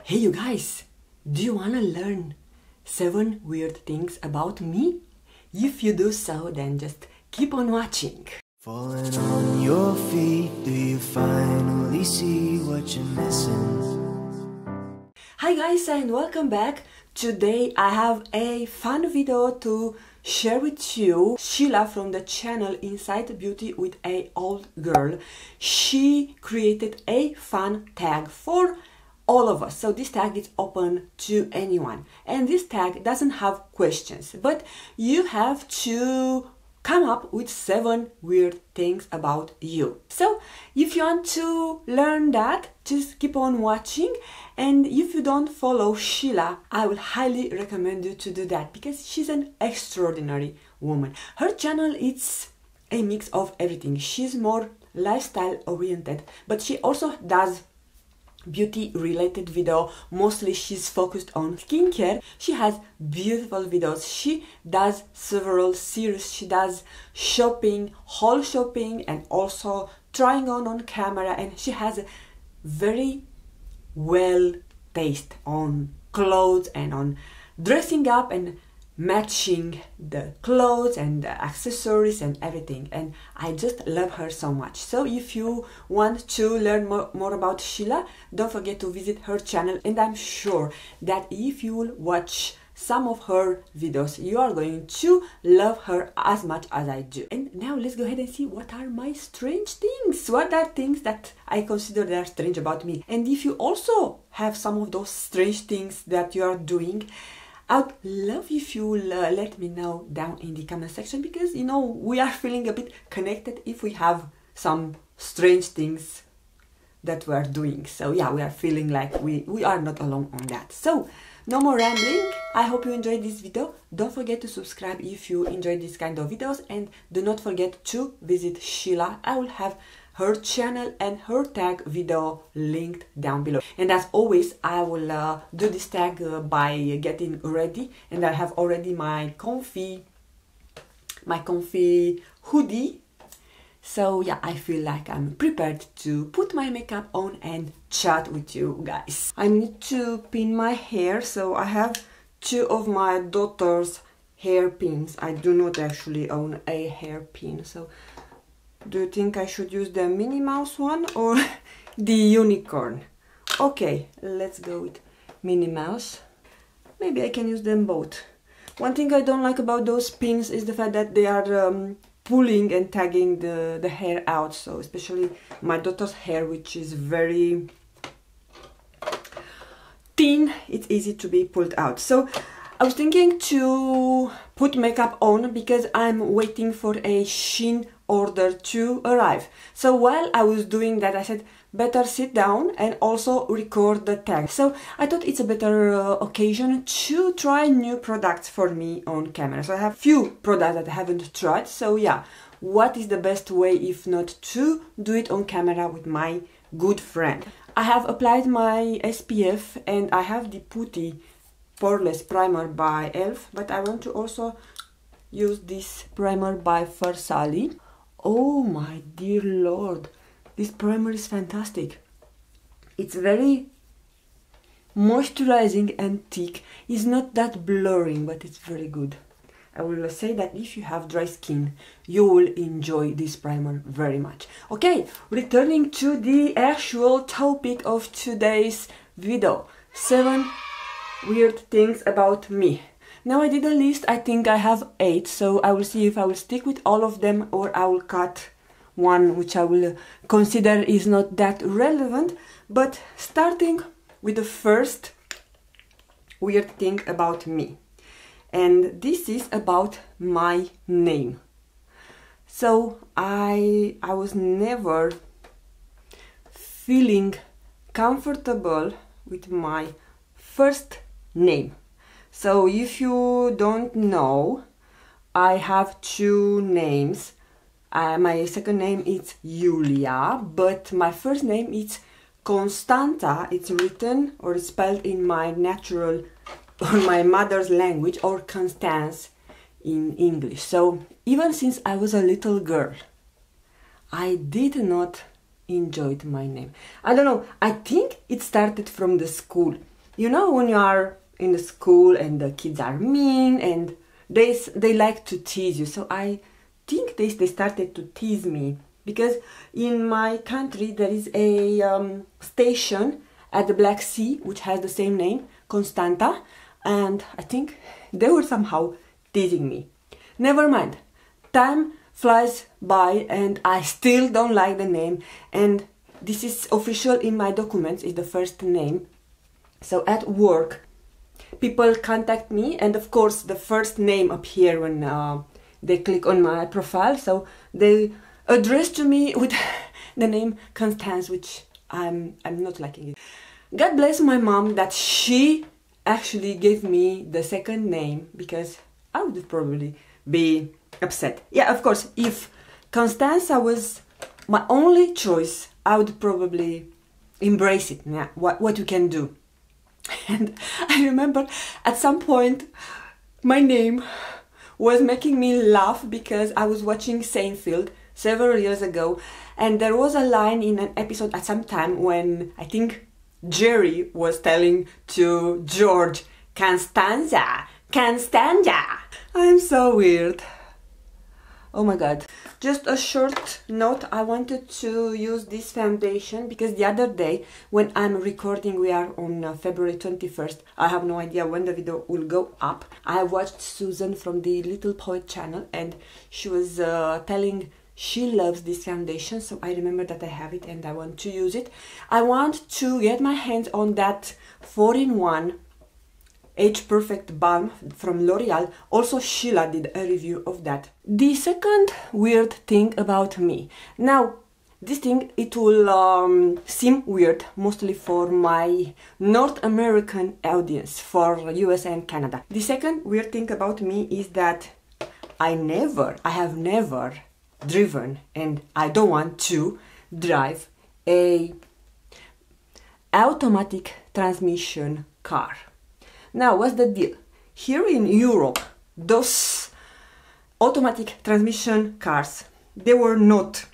Hey you guys, do you wanna learn 7 weird things about me? If you do so, then just keep on watching. Falling on your feet, do you finally see what you're missing? Hi guys and welcome back. Today I have a fun video to share with you. Sheila from the channel Inside Beauty with a Old Girl, she created a fun tag for all of us. So this tag is open to anyone, and this tag doesn't have questions, but you have to come up with 7 weird things about you. So if you want to learn that, just keep on watching. And if you don't follow Sheila, I will highly recommend you to do that, because she's an extraordinary woman. Her channel is a mix of everything. She's more lifestyle oriented, but she also does beauty related video. Mostly she's focused on skincare. She has beautiful videos. She does several series. She does shopping, haul shopping, and also trying on camera, and she has a very well taste on clothes and on dressing up and matching the clothes and the accessories and everything, and I just love her so much. So if you want to learn more about Sheila, don't forget to visit her channel, and I'm sure that if you will watch some of her videos, you are going to love her as much as I do. And now let's go ahead and see what are my strange things. What are things that I consider that are strange about me? And if you also have some of those strange things that you are doing, I'd love if you will let me know down in the comment section, because you know we are feeling a bit connected if we have some strange things that we are doing. So yeah, we are feeling like we are not alone on that. So no more rambling. I hope you enjoyed this video. Don't forget to subscribe if you enjoyed this kind of videos, and do not forget to visit Sheila. I will have her channel and her tag video linked down below. And as always, I will do this tag by getting ready, and I have already my comfy hoodie. So yeah, I feel like I'm prepared to put my makeup on and chat with you guys. I need to pin my hair, so I have 2 of my daughter's hair pins. I do not actually own a hair pin, so do you think I should use the Minnie Mouse one or the unicorn? Okay, let's go with Minnie Mouse. Maybe I can use them both. One thing I don't like about those pins is the fact that they are pulling and tagging the hair out. So especially my daughter's hair, which is very thin, it's easy to be pulled out. So I was thinking to put makeup on because I'm waiting for a Shein order to arrive. So while I was doing that, I said better sit down and also record the tag. So I thought it's a better occasion to try new products for me on camera. So I have few products that I haven't tried. So yeah, what is the best way if not to do it on camera with my good friend? I have applied my SPF, and I have the Putty Poreless primer by E.L.F, but I want to also use this primer by Farsali. Oh my dear lord, this primer is fantastic. It's very moisturizing and thick. It's not that blurring, but it's very good. I will say that if you have dry skin, you will enjoy this primer very much. Okay, returning to the actual topic of today's video. 7 weird things about me. Now I did a list. I think I have 8, so I will see if I will stick with all of them or I will cut one which I will consider is not that relevant. But starting with the first weird thing about me, and this is about my name. So I was never feeling comfortable with my first name. So if you don't know, I have 2 names. My second name is Julia, but my first name is Constanta. It's written or spelled in my natural or my mother's language, or Constance in English. So even since I was a little girl, I did not enjoy my name. I don't know, I think it started from the school. You know when you are in the school and the kids are mean and they like to tease you. So I think they started to tease me because in my country there is a station at the Black Sea which has the same name, Constanta, and I think they were somehow teasing me. Never mind. Time flies by and I still don't like the name, and this is official in my documents, is the first name. So at work people contact me and of course the first name appear when they click on my profile, so they address to me with the name Constance, which I'm not liking it. God bless my mom that she actually gave me the second name, because I would probably be upset. Yeah, of course, if Constanza was my only choice, I would probably embrace it. Yeah, what you can do. And I remember at some point my name was making me laugh because I was watching Seinfeld several years ago, and there was a line in an episode at some time when I think Jerry was telling to George, Constanza, Constanza. I'm so weird. Oh my god. Just a short note, I wanted to use this foundation because the other day when I'm recording, we are on February 21st, I have no idea when the video will go up. I watched Susan from the Little Poet channel and she was telling she loves this foundation, so I remember that I have it and I want to use it. I want to get my hands on that 4-in-1 Age Perfect Balm from L'Oreal. Also Sheila did a review of that. The second weird thing about me. Now, this thing, it will seem weird mostly for my North American audience, for US and Canada. The second weird thing about me is that I have never driven, and I don't want to drive a automatic transmission car. Now, what's the deal? Here in Europe, those automatic transmission cars, they were not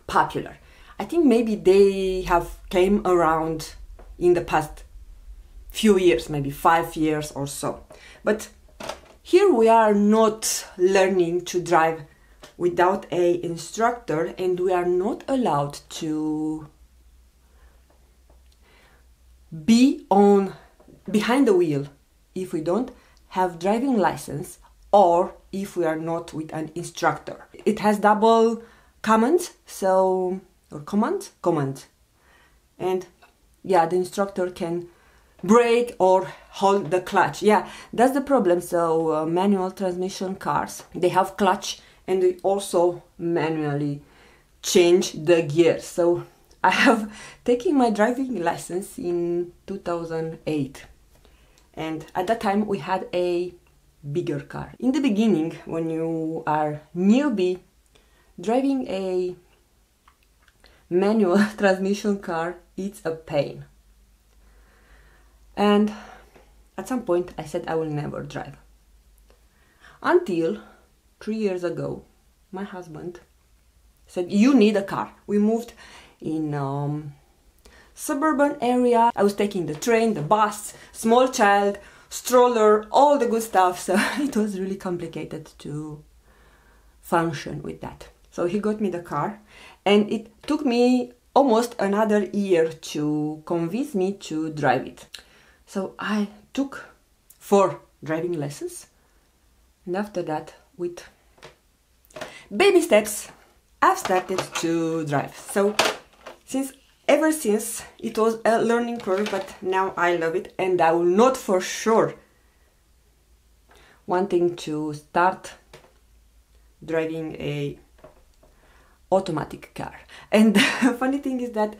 popular. I think maybe they have came around in the past few years, maybe 5 years or so. But here we are not learning to drive without an instructor, and we are not allowed to be behind the wheel if we don't have driving license or if we are not with an instructor. It has double command, and yeah, the instructor can brake or hold the clutch. Yeah, that's the problem. So manual transmission cars, they have clutch and they also manually change the gears. So I have taken my driving license in 2008, and at that time we had a bigger car. In the beginning, when you are newbie, driving a manual transmission car, it's a pain. And at some point I said I will never drive. Until 3 years ago, my husband said, you need a car. We moved in suburban area. I was taking the train, the bus, small child, stroller, all the good stuff. So it was really complicated to function with that. So he got me the car, and it took me almost another year to convince me to drive it. So I took 4 driving lessons, and after that, with baby steps, I've started to drive. So ever since it was a learning curve, but now I love it, and I will not for sure wanting to start driving a automatic car. And the funny thing is that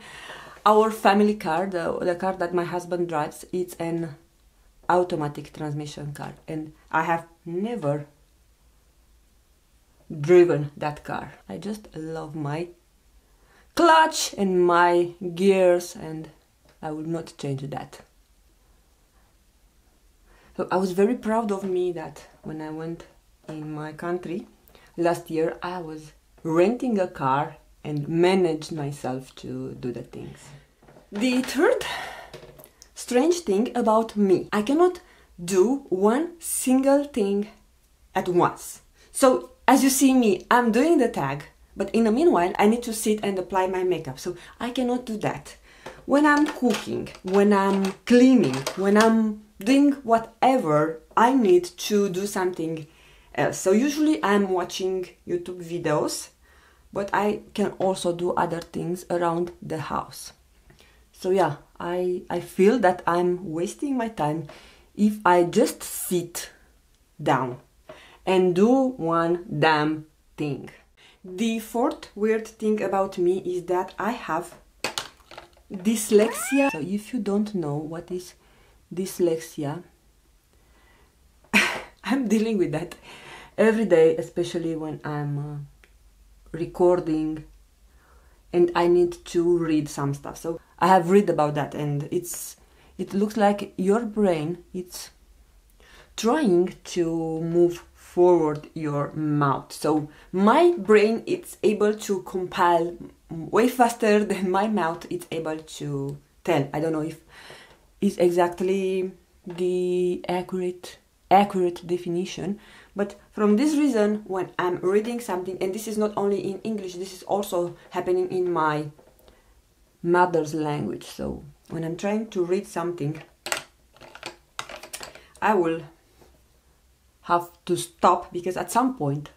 our family car, the car that my husband drives, it's an automatic transmission car, and I have never driven that car. I just love my clutch and my gears, and I will not change that. So I was very proud of me that when I went in my country last year, I was renting a car and managed myself to do the things. The third strange thing about me. I cannot do one single thing at once. So as you see me, I'm doing the tag, but in the meanwhile, I need to sit and apply my makeup. So I cannot do that. When I'm cooking, when I'm cleaning, when I'm doing whatever, I need to do something else. So usually I'm watching YouTube videos, but I can also do other things around the house. So yeah, I feel that I'm wasting my time if I just sit down and do one damn thing. The fourth weird thing about me is that I have dyslexia. So if you don't know what is dyslexia, I'm dealing with that every day, especially when I'm recording and I need to read some stuff. So I have read about that, and it looks like your brain it's trying to move forward your mouth. So my brain it's able to compile way faster than my mouth is able to tell. I don't know if it's exactly the accurate definition, but from this reason, when I'm reading something, and this is not only in English, this is also happening in my mother's language. So when I'm trying to read something, I will have to stop, because at some point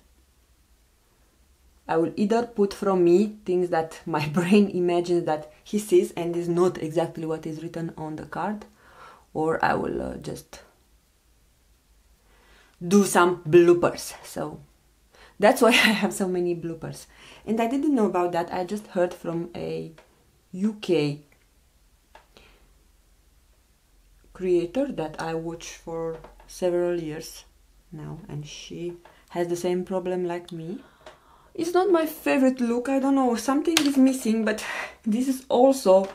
I will either put from me things that my brain imagines that he sees and is not exactly what is written on the card, or I will just do some bloopers. So that's why I have so many bloopers. And I didn't know about that. I just heard from a UK creator that I watch for several years now, and she has the same problem like me. It's not my favorite look, I don't know, something is missing, but this is also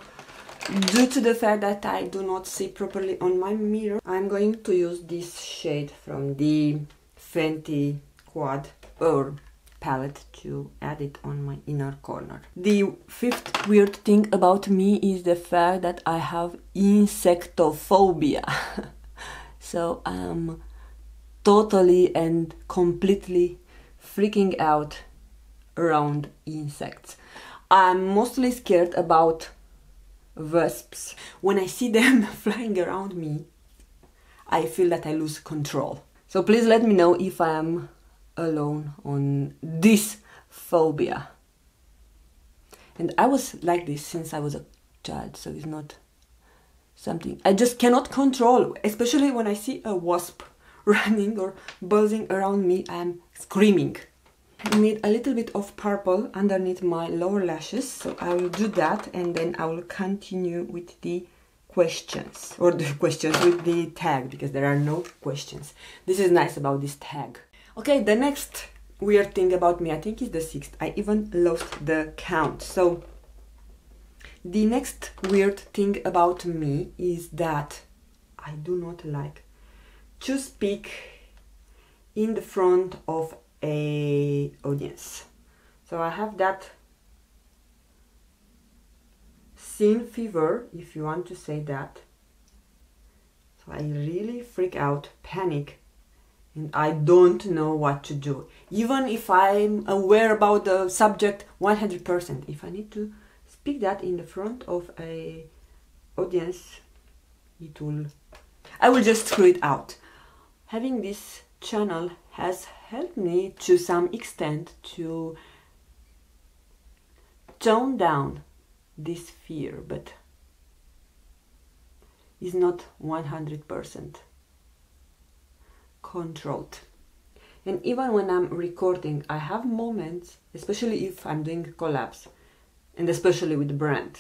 due to the fact that I do not see properly on my mirror. I'm going to use this shade from the Fenty quad or palette to add it on my inner corner. The fifth weird thing about me is the fact that I have insectophobia. So I'm totally and completely freaking out around insects. I'm mostly scared about wasps. When I see them flying around me, I feel that I lose control. So please let me know if I am alone on this phobia. And I was like this since I was a child, so it's not something I just cannot control. Especially when I see a wasp running or buzzing around me, I'm screaming. I need a little bit of purple underneath my lower lashes, so I will do that, and then I will continue with the questions, or the questions with the tag, because there are no questions. This is nice about this tag. Okay, the next weird thing about me, I think is the sixth. I even lost the count. So the next weird thing about me is that I do not like to speak in the front of a audience. So I have that scene fever, if you want to say that. So I really freak out, panic, and I don't know what to do. Even if I'm aware about the subject 100%, if I need to speak that in the front of a audience, I will just screw it out. Having this channel has helped me to some extent to tone down this fear, but is not 100% controlled. And even when I'm recording, I have moments, especially if I'm doing collabs, and especially with the brand,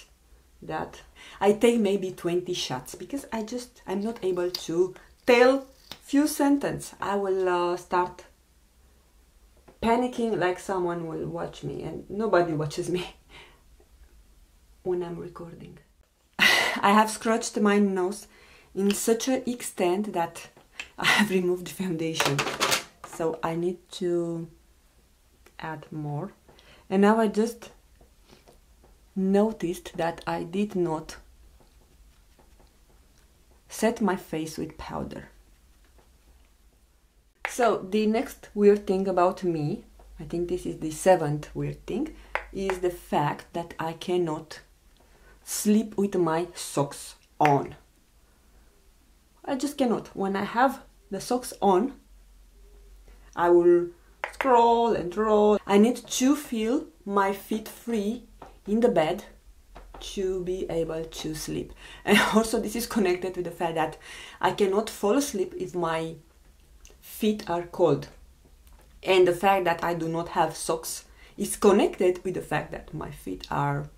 that I take maybe 20 shots, because I'm not able to tell few sentences. I will start panicking like someone will watch me, and nobody watches me when I'm recording. I have scratched my nose in such an extent that I have removed the foundation, so I need to add more. And now I just noticed that I did not set my face with powder. So the next weird thing about me, I think this is the 7th weird thing, is the fact that I cannot sleep with my socks on. I just cannot. When I have the socks on, I will scroll and roll. I need to feel my feet free in the bed to be able to sleep. And also this is connected to the fact that I cannot fall asleep if my feet are cold. And the fact that I do not have socks is connected with the fact that my feet are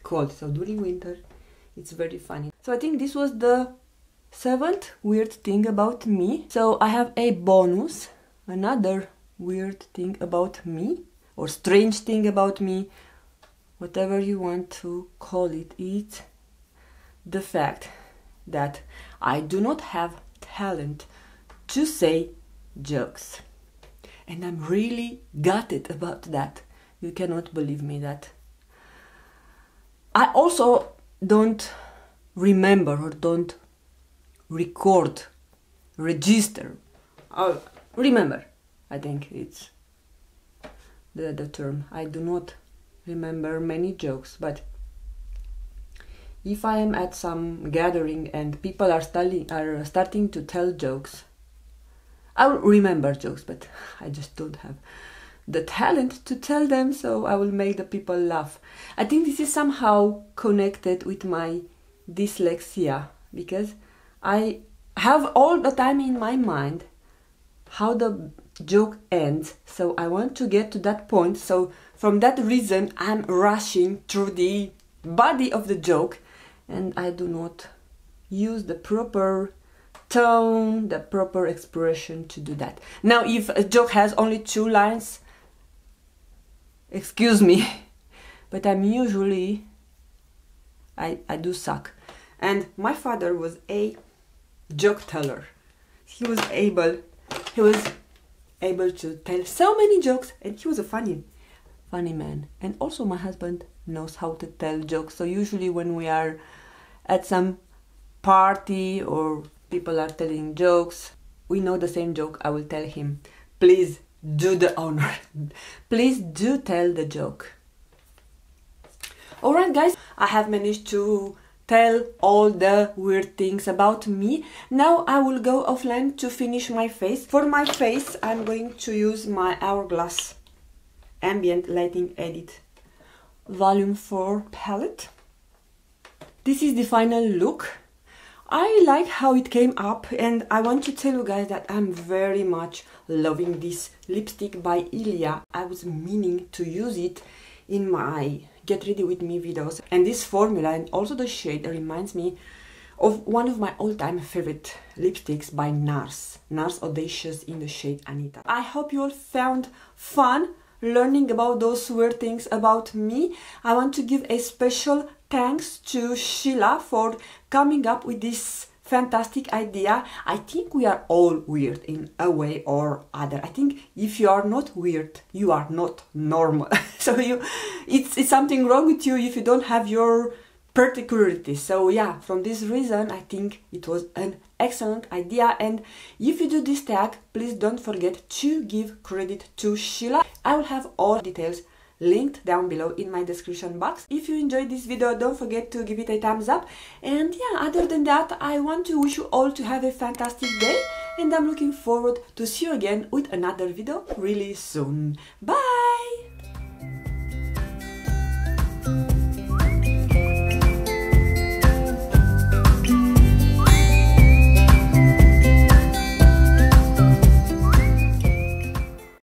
cold. So during winter, it's very funny. So I think this was the 7th weird thing about me. So I have a bonus, another weird thing about me, or strange thing about me, whatever you want to call it. It's the fact that I do not have talent to say jokes. And I'm really gutted about that. You cannot believe me that. I also don't remember or don't record, register. Remember, I think it's the term. I do not remember many jokes, but if I am at some gathering and people are starting to tell jokes, I will remember jokes, but I just don't have the talent to tell them, so I will make the people laugh. I think this is somehow connected with my dyslexia, because I have all the time in my mind how the joke ends, so I want to get to that point. So from that reason, I'm rushing through the body of the joke, and I do not use the proper tone, the proper expression to do that. Now, if a joke has only 2 lines, excuse me, but I'm usually, I do suck. And my father was a joke teller. He was able to tell so many jokes, and he was a funny man. And also my husband knows how to tell jokes. So usually when we are at some party or people are telling jokes, we know the same joke, I will tell him, please do the honor. Please do tell the joke. Alright guys, I have managed to tell all the weird things about me. Now I will go offline to finish my face. For my face, I'm going to use my Hourglass Ambient Lighting Edit Volume 4 palette. This is the final look. I like how it came up, and I want to tell you guys that I'm very much loving this lipstick by E.L.F. I was meaning to use it in my Get Ready With Me videos, and this formula and also the shade reminds me of one of my all-time favorite lipsticks by NARS Audacious in the shade Anita. I hope you all found fun learning about those weird things about me. I want to give a special thanks to Sheila for coming up with this fantastic idea. I think we are all weird in a way or other. I think if you are not weird, you are not normal. So it's something wrong with you if you don't have your particularities. So yeah, from this reason, I think it was an excellent idea. And if you do this tag, please don't forget to give credit to Sheila. I will have all details linked down below in my description box. If you enjoyed this video, don't forget to give it a thumbs up. And yeah, other than that, I want to wish you all to have a fantastic day, and I'm looking forward to see you again with another video really soon. Bye!